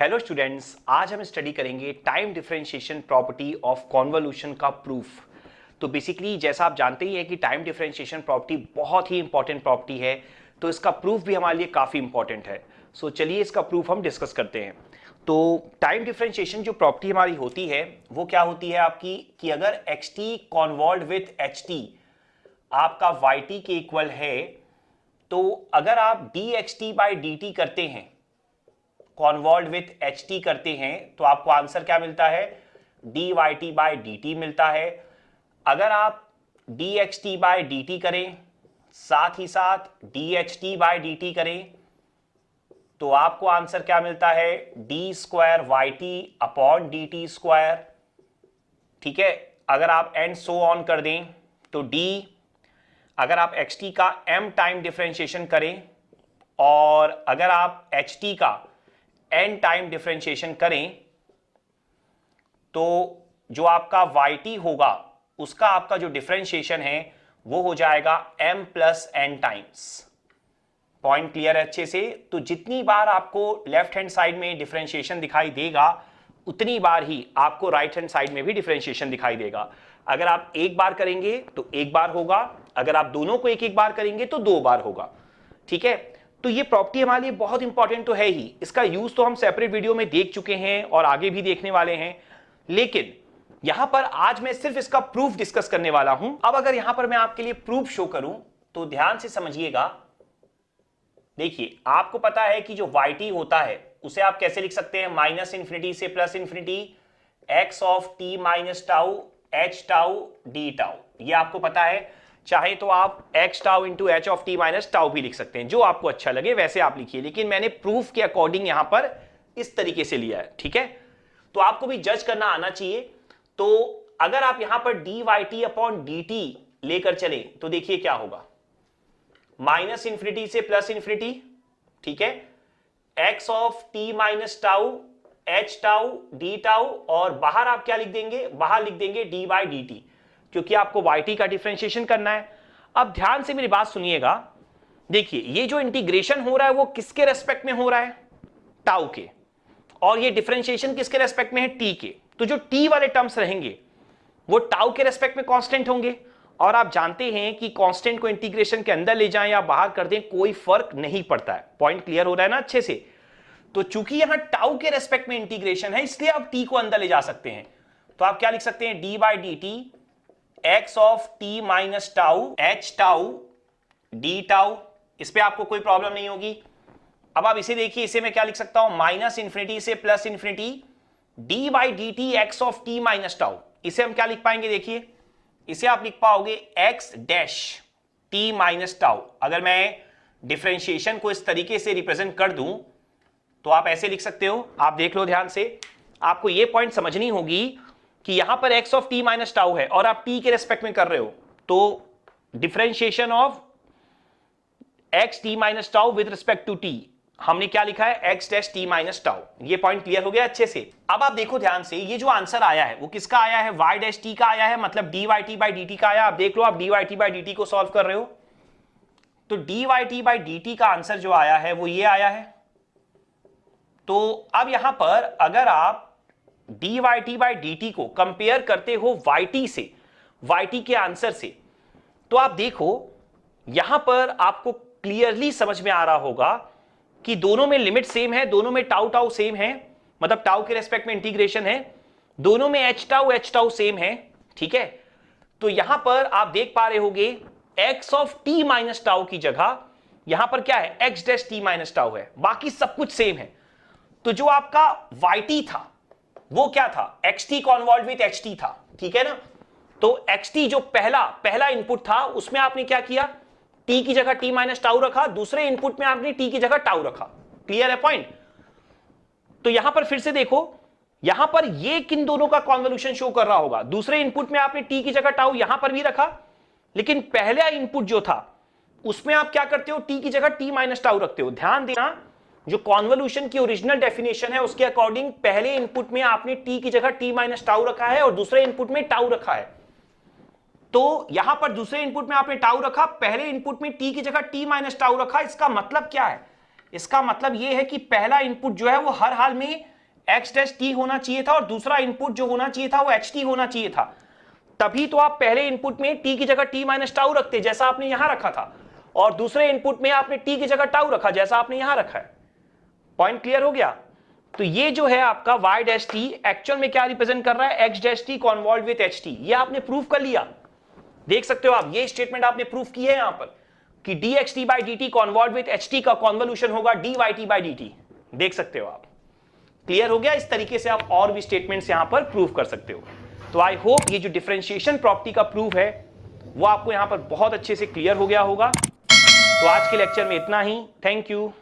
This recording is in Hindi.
हेलो स्टूडेंट्स, आज हम स्टडी करेंगे time differentiation property of convolution का प्रूफ। तो बेसिकली जैसा आप जानते ही हैं कि टाइम डिफरेंशिएशन प्रॉपर्टी बहुत ही इंपॉर्टेंट प्रॉपर्टी है, तो इसका प्रूफ भी हमारे लिए काफ़ी इंपॉर्टेंट है। सो चलिए इसका प्रूफ हम डिस्कस करते हैं। तो टाइम डिफरेंशिएशन जो प्रॉपर्टी हमारी होती है वो क्या होती है आपकी, कि अगर x T convolve with H T आपका वाई टी के इक्वल है, तो अगर आप d x t by d T करते हैं, कॉन्वॉल्व विथ एच टी करते हैं, तो आपको आंसर क्या मिलता है, d y t by d t मिलता है। अगर आप d x t by d t करें, साथ ही साथ d h t by d t करें, तो आपको आंसर क्या मिलता है, d square y t upon d t square. ठीक है, अगर आप एंड सो ऑन कर दें तो डी, अगर आप एक्स टी का एम टाइम डिफरेंशिएशन करें और अगर आप एच टी का एन टाइम डिफरेंशिएशन करें, तो जो आपका वाई टी होगा उसका आपका जो डिफरेंशिएशन है वो हो जाएगा m plus n times. Point clear है अच्छे से? तो जितनी बार आपको लेफ्ट हैंड साइड में डिफरेंशिएशन दिखाई देगा उतनी बार ही आपको राइट हैंड साइड में भी डिफरेंशिएशन दिखाई देगा। अगर आप एक बार करेंगे तो एक बार होगा, अगर आप दोनों को एक एक बार करेंगे तो दो बार होगा। ठीक है, तो ये प्रॉपर्टी हमारे लिए बहुत इंपॉर्टेंट तो है ही, इसका यूज तो हम सेपरेट वीडियो में देख चुके हैं और आगे भी देखने वाले हैं, लेकिन यहां पर आज मैं सिर्फ इसका प्रूफ डिस्कस करने वाला हूं। अब अगर यहां पर मैं आपके लिए प्रूफ शो करूं तो ध्यान से समझिएगा। देखिए, आपको पता है कि जो वाई टी होता है उसे आप कैसे लिख सकते हैं, माइनस इंफिनिटी से plus infinity x of t minus tau h tau d tau, ये आपको पता है। चाहे तो आप x tau into H of t minus tau भी लिख सकते हैं, जो आपको अच्छा लगे वैसे आप लिखिए, लेकिन मैंने प्रूफ के अकॉर्डिंग यहां पर इस तरीके से लिया है। ठीक है, तो आपको भी जज करना आना चाहिए। तो अगर आप यहां पर d y t upon d t लेकर चले तो देखिए क्या होगा, माइनस इंफिनिटी से प्लस इंफिनिटी। ठीक है, x of t minus tau h tau d tau, और बाहर आप क्या लिख देंगे, बाहर लिख देंगे डी बाई डी टी, क्योंकि आपको वाई टी का डिफरेंशिएशन करना है। अब ध्यान से मेरी बात सुनिएगा। देखिए, ये जो इंटीग्रेशन हो रहा है वो किसके रेस्पेक्ट में हो रहा है, टाउ के, और ये डिफरेंशिएशन किसके रेस्पेक्ट में है, टी के। तो जो टी वाले टर्म्स रहेंगे वो टाउ के रेस्पेक्ट में कांस्टेंट होंगे, और आप जानते हैं कि कांस्टेंट को इंटीग्रेशन के अंदर ले जाएं या बाहर कर दें कोई फर्क नहीं पड़ता है। पॉइंट क्लियर हो रहा है ना अच्छे से? तो चूंकि यहां टाउ के रेस्पेक्ट में इंटीग्रेशन है, इसलिए आप टी को अंदर ले जा सकते हैं। तो आप क्या लिख सकते हैं, D by d T x of t minus tau h tau d tau. इस पे आपको कोई प्रॉब्लम नहीं होगी। अब आप इसे देखिए, इसे मैं क्या लिख सकता हूं, माइनस इंफिनिटी से plus infinity D by d T x of t minus tau. इसे हम क्या लिख पाएंगे, देखिए इसे आप लिख पाओगे x dash T minus tau. अगर मैं डिफरेंशिएशन को इस तरीके से रिप्रेजेंट कर दूं तो आप ऐसे लिख सकते हो। आप देख लो ध्यान से, आपको यह पॉइंट समझनी होगी कि यहां पर x of t minus tau है और आप t के रेस्पेक्ट में कर रहे हो, तो differentiation of x t minus tau with respect to t हमने क्या लिखा है, x dash t minus tau. ये पॉइंट क्लियर हो गया अच्छे से? अब आप देखो ध्यान से, ये जो आंसर आया है वो किसका आया है, y डैश t का आया है, मतलब dy t बाई dt का आया। आप देख लो, आप dy t बाई dt को सॉल्व कर रहे हो, तो dy t बाई dt का आंसर जो आया है वो ये आया है। तो अब यहां पर अगर आप d y t by d t को कंपेयर करते हो वाई टी से, वाई टी के आंसर से, तो आप देखो यहां पर आपको क्लियरली समझ में आ रहा होगा कि दोनों में लिमिट सेम है, दोनों में टाउ टाउ सेम है, मतलब टाउ के रेस्पेक्ट में इंटीग्रेशन है, दोनों में एच टाउ सेम है। ठीक है, तो यहां पर आप देख पा रहे होगे x of t minus tau की जगह यहां पर क्या है, x dash T minus tau है, बाकी सब कुछ सेम है। तो जो आपका वाई टी था वो क्या था, x T convolve with H T था। ठीक है ना? तो एक्स टी जो पहला इनपुट था उसमें आपने क्या किया, टी की जगह टी माइनस टाउ रखा, दूसरे इनपुट में आपने टी की जगह टाउ रखा। क्लियर है पॉइंट? तो यहां पर फिर से देखो, यहां पर ये किन दोनों का कॉन्वोल्यूशन शो कर रहा होगा, दूसरे इनपुट में आपने टी की जगह टाउ यहां पर भी रखा, लेकिन पहला इनपुट जो था उसमें आप क्या करते हो, टी की जगह टी माइनस टाउ रखते हो। ध्यान देना, जो कॉन्वोल्यूशन की ओरिजिनल डेफिनेशन है उसके अकॉर्डिंग पहले इनपुट में आपने टी की जगह टी माइनस टाउ रखा है और दूसरे इनपुट में टाउ रखा है। तो यहां पर दूसरे इनपुट में आपने टाउ रखा, पहले इनपुट में टी की जगह टी माइनस टाउ रखा। इसका मतलब क्या है, इसका मतलब यह है कि पहला इनपुट जो है वो हर हाल में एक्स डैश टी होना चाहिए था और दूसरा इनपुट जो होना चाहिए था वो एच टी होना चाहिए था। तभी तो आप पहले इनपुट में टी की जगह टी माइनस टाउ रखते जैसा आपने यहां रखा था, और दूसरे इनपुट में आपने टी की जगह टाउ रखा जैसा आपने यहां रखा है। पॉइंट क्लियर हो गया? तो ये जो है आपका y डैश टी एक्चुअल में क्या रिप्रेजेंट कर रहा है, x dash T convolve with H T. ये आपने प्रूफ कर लिया, देख सकते हो आप, ये स्टेटमेंट आपने प्रूफ की है यहां पर कि dxt by dt convolve with ht का कॉन्वोल्यूशन होगा dyt by dt। देख सकते हो आप, क्लियर हो गया? इस तरीके से आप और भी स्टेटमेंट्स यहां पर प्रूफ कर सकते हो। तो आई होप ये जो डिफरेंशिएशन प्रॉपर्टी का प्रूफ है वो आपको यहां पर बहुत अच्छे से क्लियर हो गया होगा। तो आज के लेक्चर में इतना ही, थैंक यू।